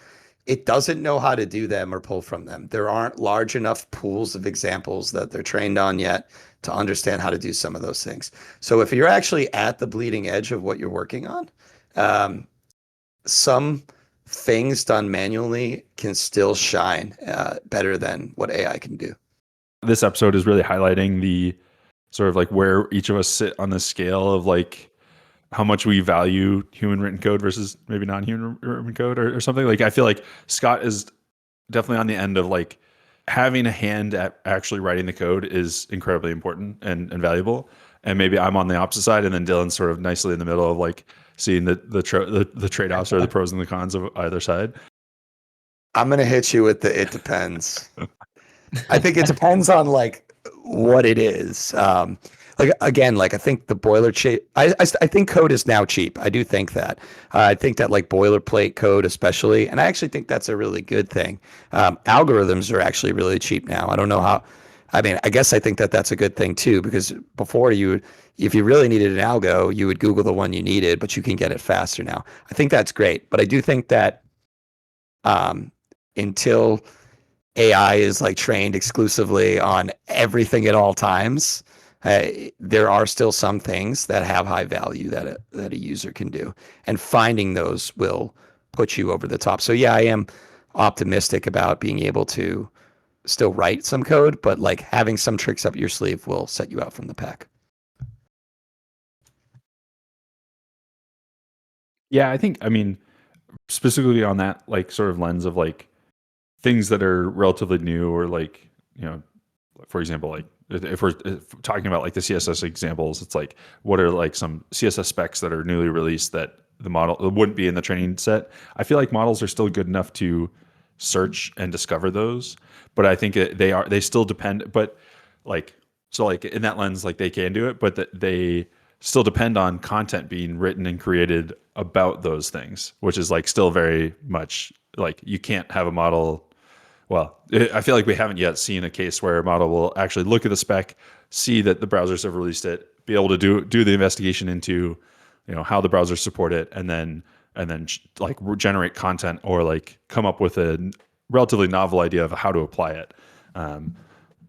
It doesn't know how to do them or pull from them. There aren't large enough pools of examples that they're trained on yet to understand how to do some of those things. So if you're actually at the bleeding edge of what you're working on, some things done manually can still shine better than what AI can do. This episode is really highlighting the sort of like where each of us sit on the scale of like how much we value human written code versus maybe non-human written code or something. Like I feel like Scott is definitely on the end of like having a hand at actually writing the code is incredibly important and valuable. And maybe I'm on the opposite side, and then Dillon's sort of nicely in the middle of like seeing the trade-offs or the pros and the cons of either side. I'm gonna hit you with the it depends. I think it depends on like what it is. Like again, like I think the boilerplate. I think code is now cheap. I do think that. I think that like boilerplate code, especially, and I actually think that's a really good thing. Algorithms are actually really cheap now. I don't know how. I mean, I guess I think that that's a good thing too, because before if you really needed an algo, you would Google the one you needed, but you can get it faster now. I think that's great, but I do think that until AI is like trained exclusively on everything at all times, there are still some things that have high value that a user can do, and finding those will put you over the top. So yeah, I am optimistic about being able to still write some code, but like having some tricks up your sleeve will set you out from the pack. Yeah, I mean, specifically on that like sort of lens of like things that are relatively new or like, you know, for example, like if we're talking about like the CSS examples, it's like what are like some CSS specs that are newly released that the model wouldn't be in the training set. I feel like models are still good enough to search and discover those, but I think they still depend. But like so like in that lens, like they can do it, but they still depend on content being written and created about those things, which is like still very much like you can't have a model. Well, I feel like we haven't yet seen a case where a model will actually look at the spec, see that the browsers have released it, be able to do the investigation into, you know, how the browsers support it, and then like generate content or like come up with a relatively novel idea of how to apply it.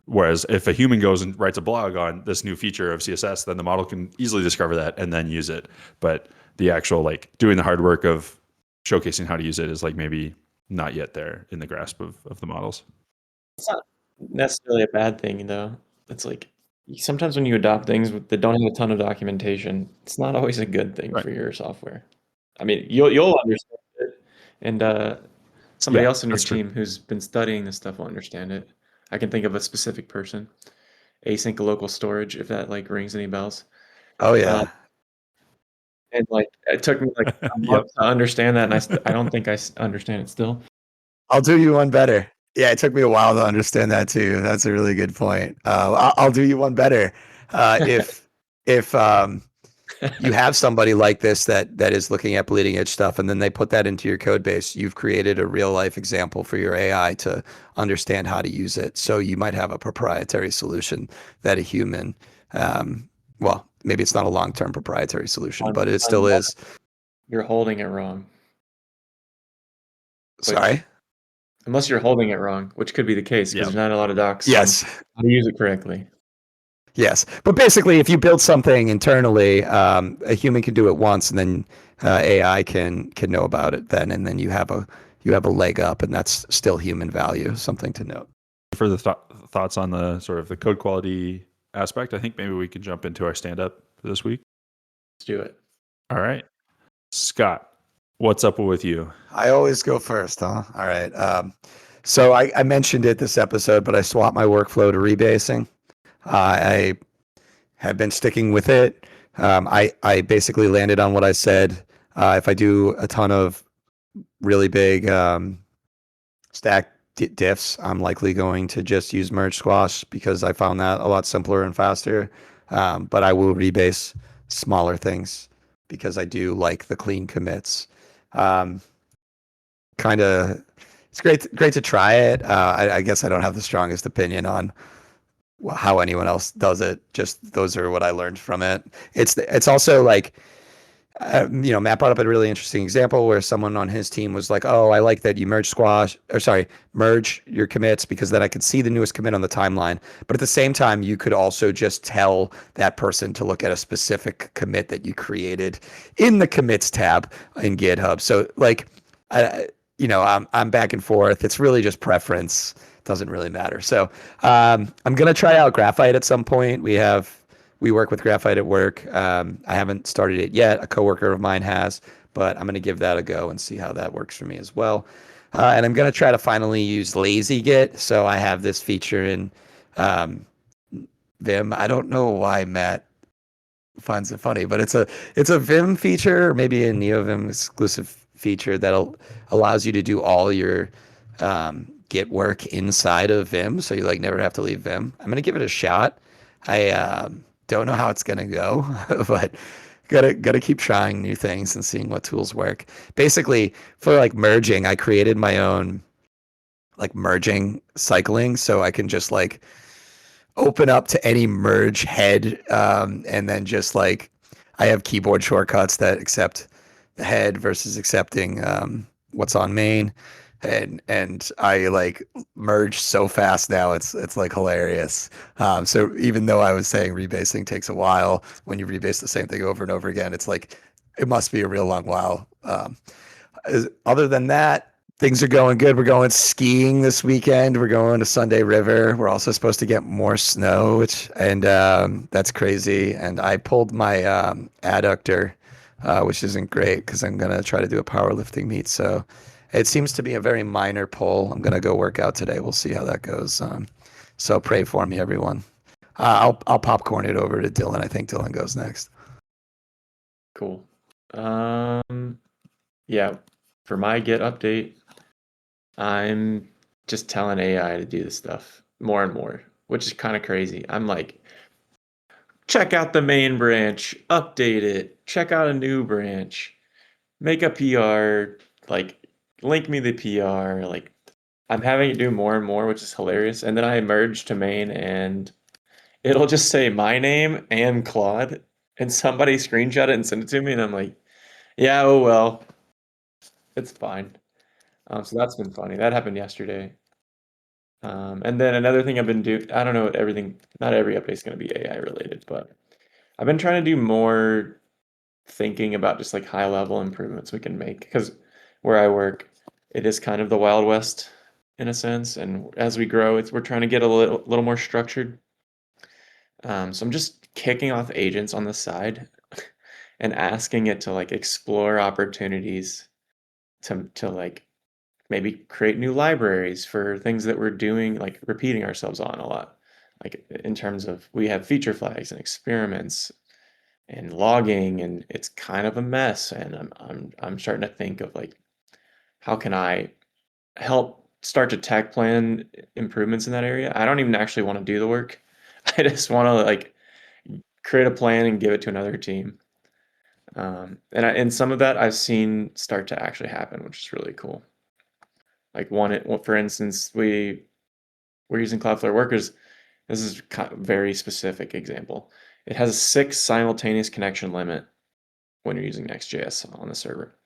Whereas if a human goes and writes a blog on this new feature of CSS, then the model can easily discover that and then use it. But the actual like doing the hard work of showcasing how to use it is like maybe not yet there in the grasp of the models. It's not necessarily a bad thing, though. It's like sometimes when you adopt things that don't have a ton of documentation, it's not always a good thing Right. for your software. I mean, you'll understand it, and somebody Yeah, else on your that's true. team who's been studying this stuff will understand it. I can think of a specific person, async local storage, if that like rings any bells. Oh Uh, yeah. and like it took me like a Yep. month to understand that, and I don't think I understand it still. I'll do you one better. Yeah, it took me a while to understand that too. That's a really good point. I'll do you one better. If you have somebody like this that is looking at bleeding edge stuff, and then they put that into your code base, you've created a real life example for your AI to understand how to use it. So you might have a proprietary solution that a human, well, maybe it's not a long-term proprietary solution, but it still is. You're holding it wrong. Sorry. Unless you're holding it wrong, which could be the case because Yep. there's not a lot of docs Yes. on how to use it correctly. Yes, but basically, if you build something internally, a human can do it once, and then AI can know about it then, and then you have a leg up, and that's still human value. Something to note. For the thoughts on the sort of the code quality aspect, I think maybe we can jump into our stand-up for this week. Let's do it. All right. Scott, what's up with you? I always go first, huh? All right. So I mentioned it this episode, but I swapped my workflow to rebasing. I have been sticking with it. I basically landed on what I said. If I do a ton of really big stack diffs, I'm likely going to just use merge squash because I found that a lot simpler and faster. But I will rebase smaller things because I do like the clean commits. Kind of, it's great to try it. I guess I don't have the strongest opinion on how anyone else does it. Just those are what I learned from it. It's also like, Matt brought up a really interesting example where someone on his team was like, "Oh, I like that you merge your commits because then I could see the newest commit on the timeline." But at the same time, you could also just tell that person to look at a specific commit that you created in the commits tab in GitHub. So like, I'm back and forth. It's really just preference. Doesn't really matter. So I'm gonna try out Graphite at some point. We work with Graphite at work. I haven't started it yet. A coworker of mine has, but I'm going to give that a go and see how that works for me as well. And I'm going to try to finally use lazy git. So I have this feature in Vim. I don't know why Matt finds it funny, but it's a Vim feature, or maybe a NeoVim exclusive feature that allows you to do all your Git work inside of Vim. So you like never have to leave Vim. I'm going to give it a shot. I don't know how it's gonna go, but gotta keep trying new things and seeing what tools work. Basically, for like merging, I created my own like merging cycling, so I can just like open up to any merge head, and then just like I have keyboard shortcuts that accept the head versus accepting what's on main. And I like merge so fast now, it's like hilarious. So even though I was saying rebasing takes a while, when you rebase the same thing over and over again, it's like it must be a real long while. Other than that, things are going good. We're going skiing this weekend. We're going to Sunday River. We're also supposed to get more snow, and that's crazy. And I pulled my adductor, which isn't great because I'm gonna try to do a powerlifting meet. So it seems to be a very minor pull. I'm going to go work out today. We'll see how that goes. So pray for me, everyone. I'll popcorn it over to Dillon. I think Dillon goes next. Cool. Yeah, for my Git update, I'm just telling AI to do this stuff more and more, which is kind of crazy. I'm like, check out the main branch, update it, check out a new branch, make a PR, like link me the PR. Like I'm having it do more and more, which is hilarious. And then I merge to main and it'll just say my name and Claude, and somebody screenshot it and send it to me, and I'm like, yeah, oh well, it's fine. So that's been funny. That happened yesterday. And then another thing I've been doing, I don't know, not every update is going to be AI related, but I've been trying to do more thinking about just like high level improvements we can make, because where I work, it is kind of the Wild West in a sense. And as we grow, we're trying to get a little more structured. So I'm just kicking off agents on the side and asking it to like explore opportunities to like maybe create new libraries for things that we're doing, like repeating ourselves on a lot. Like in terms of, we have feature flags and experiments and logging, and it's kind of a mess. And I'm starting to think of like, how can I help start to tech plan improvements in that area? I don't even actually want to do the work. I just want to like create a plan and give it to another team. And some of that I've seen start to actually happen, which is really cool. Like for instance, we're using Cloudflare Workers. This is a very specific example. It has a 6 simultaneous connection limit when you're using Next.js on the server.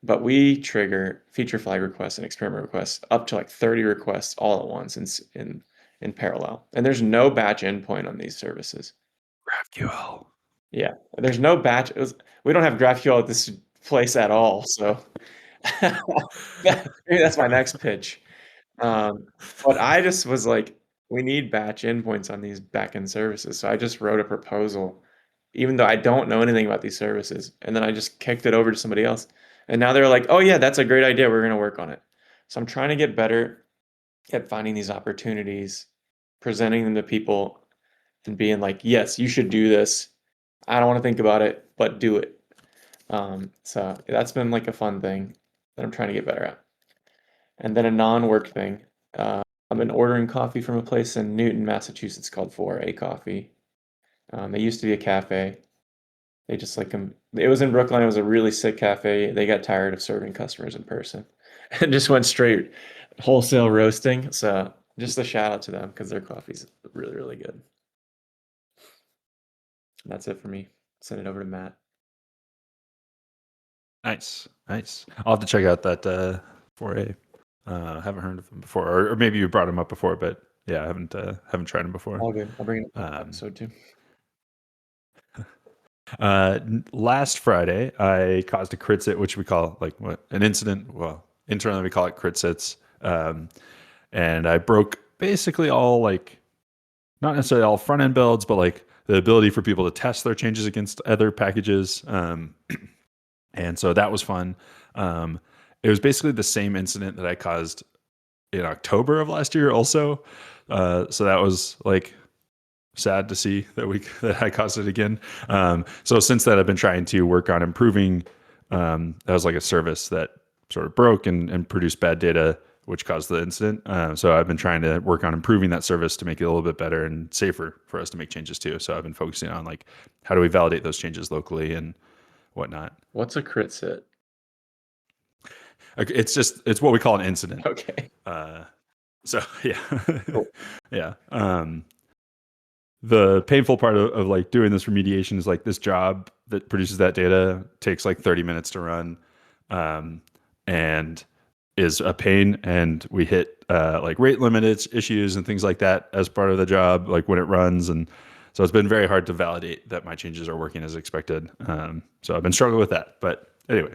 But we trigger feature flag requests and experiment requests up to like 30 requests all at once in parallel. And there's no batch endpoint on these services. GraphQL. Yeah, there's no batch. We don't have GraphQL at this place at all. So maybe that's my next pitch. But I just was like, we need batch endpoints on these backend services. So I just wrote a proposal, even though I don't know anything about these services. And then I just kicked it over to somebody else. And now they're like, oh, yeah, that's a great idea. We're going to work on it. So I'm trying to get better at finding these opportunities, presenting them to people, and being like, yes, you should do this. I don't want to think about it, but do it. So that's been like a fun thing that I'm trying to get better at. And then a non-work thing. I've been ordering coffee from a place in Newton, Massachusetts called 4A Coffee. They used to be a cafe. They just like it was in Brooklyn. It was a really sick cafe. They got tired of serving customers in person and just went straight wholesale roasting. So just a shout out to them because their coffee's really, really good. That's it for me. Send it over to Matt. Nice. I'll have to check out that 4A. Haven't heard of them before, or maybe you brought him up before, but yeah, I haven't tried him before. All good. I'll bring it up in episode 2. Last Friday, I caused a crit sit, which we call like an incident. Well, internally we call it crit sits. And I broke basically all like, not necessarily all front end builds, but like the ability for people to test their changes against other packages. And so that was fun. It was basically the same incident that I caused in October of last year also. So that was like sad to see that I caused it again. So since that, I've been trying to work on improving. That was like a service that sort of broke and produced bad data, which caused the incident. So I've been trying to work on improving that service to make it a little bit better and safer for us to make changes to. So I've been focusing on like, how do we validate those changes locally and whatnot. What's a crit sit? It's what we call an incident. Okay. So yeah, Cool. yeah. The painful part of like doing this remediation is like this job that produces that data takes like 30 minutes to run, and is a pain. And we hit like rate limited issues and things like that as part of the job, like when it runs. And so it's been very hard to validate that my changes are working as expected. So I've been struggling with that. But anyway,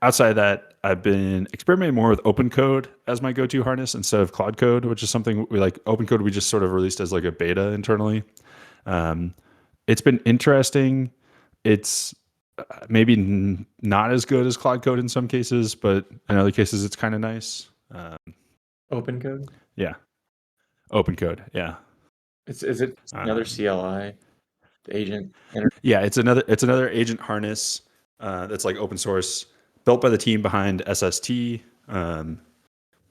outside of that, I've been experimenting more with open code as my go-to harness instead of Claude code, which is something we like. Open code we just sort of released as like a beta internally. It's been interesting. It's maybe not as good as Claude code in some cases, but in other cases it's kind of nice. Open code? Yeah. Open code. Yeah. Is it another CLI agent? Yeah, it's another agent harness that's like open source, built by the team behind SST.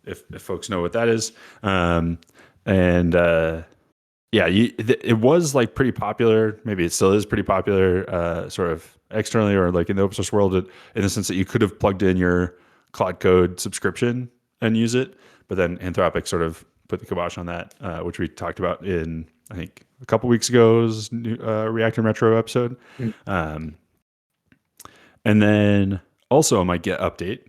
If folks know what that is, it was like pretty popular. Maybe it still is pretty popular, sort of externally or like in the open source world, in the sense that you could have plugged in your Claude Code subscription and use it, but then Anthropic sort of put the kibosh on that, which we talked about in I think a couple weeks ago's React and Retro episode. And then also my Git update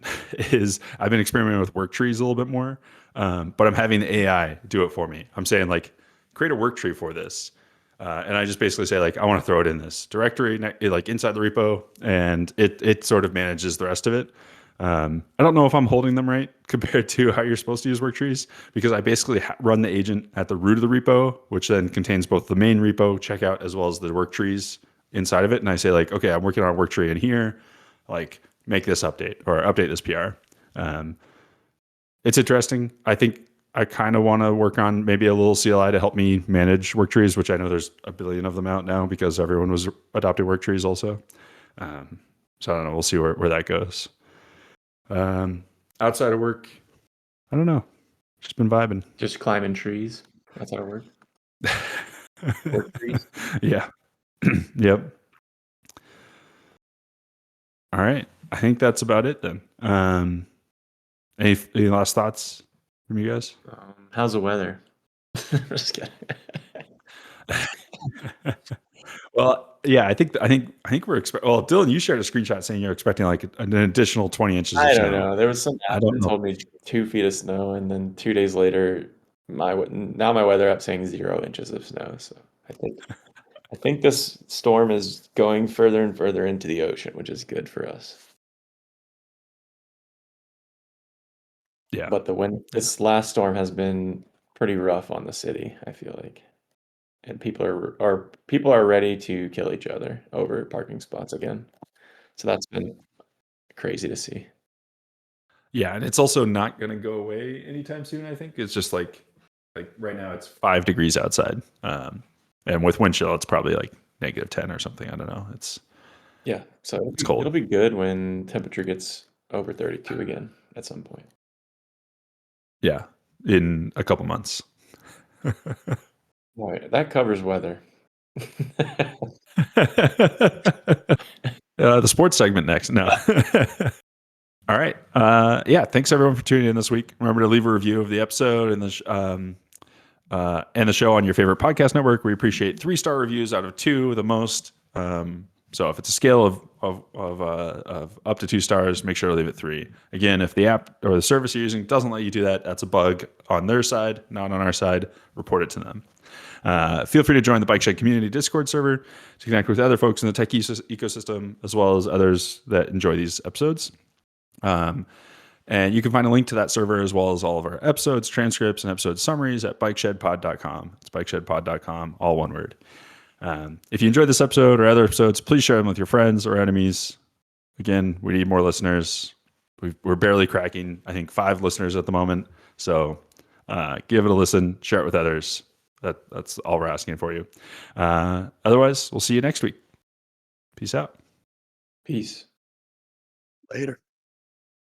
is I've been experimenting with work trees a little bit more, but I'm having the AI do it for me. I'm saying like, create a work tree for this. And I just basically say like, I want to throw it in this directory, like inside the repo, and it sort of manages the rest of it. I don't know if I'm holding them right compared to how you're supposed to use work trees, because I basically run the agent at the root of the repo, which then contains both the main repo checkout as well as the work trees inside of it. And I say like, okay, I'm working on a work tree in here, like make this update or update this PR. It's interesting. I think I kind of want to work on maybe a little CLI to help me manage work trees, which I know there's a billion of them out now because everyone was adopting work trees also. So I don't know. We'll see where that goes. Outside of work, I don't know. Just been vibing. Just climbing trees. That's how it works. Work trees. Yeah. Yep. All right. I think that's about it then. Any last thoughts from you guys? How's the weather? Just kidding. Well, yeah, I think we're expecting. Well, Dillon, you shared a screenshot saying you're expecting like an additional 20 inches. I of don't snow. know. There was some app that told me 2 feet of snow, and then 2 days later, my weather app saying 0 inches of snow. So I think this storm is going further and further into the ocean, which is good for us. Yeah. But this last storm has been pretty rough on the city, I feel like. And people are ready to kill each other over parking spots again. So that's been crazy to see. Yeah, and it's also not going to go away anytime soon. I think it's just like right now it's 5 degrees outside, and with wind chill, it's probably like -10 or something. I don't know. Yeah, so It's cold. it'll be good when temperature gets over 32 again at some point. Yeah, in a couple months. All right, that covers weather. The sports segment next. No. All right. Yeah. Thanks everyone for tuning in this week. Remember to leave a review of the episode and the show on your favorite podcast network. We appreciate 3-star reviews out of 2, the most. So if it's a scale of up to 2 stars, make sure to leave it 3. Again, if the app or the service you're using doesn't let you do that, that's a bug on their side, not on our side. Report it to them. Feel free to join the Bikeshed community Discord server to connect with other folks in the tech ecosystem, as well as others that enjoy these episodes. And you can find a link to that server as well as all of our episodes, transcripts, and episode summaries at bikeshedpod.com. It's bikeshedpod.com, all one word. If you enjoyed this episode or other episodes, please share them with your friends or enemies. Again, we need more listeners. We're barely cracking, I think, 5 listeners at the moment. So give it a listen, share it with others. That's all we're asking for you. Otherwise, we'll see you next week. Peace out. Peace. Later.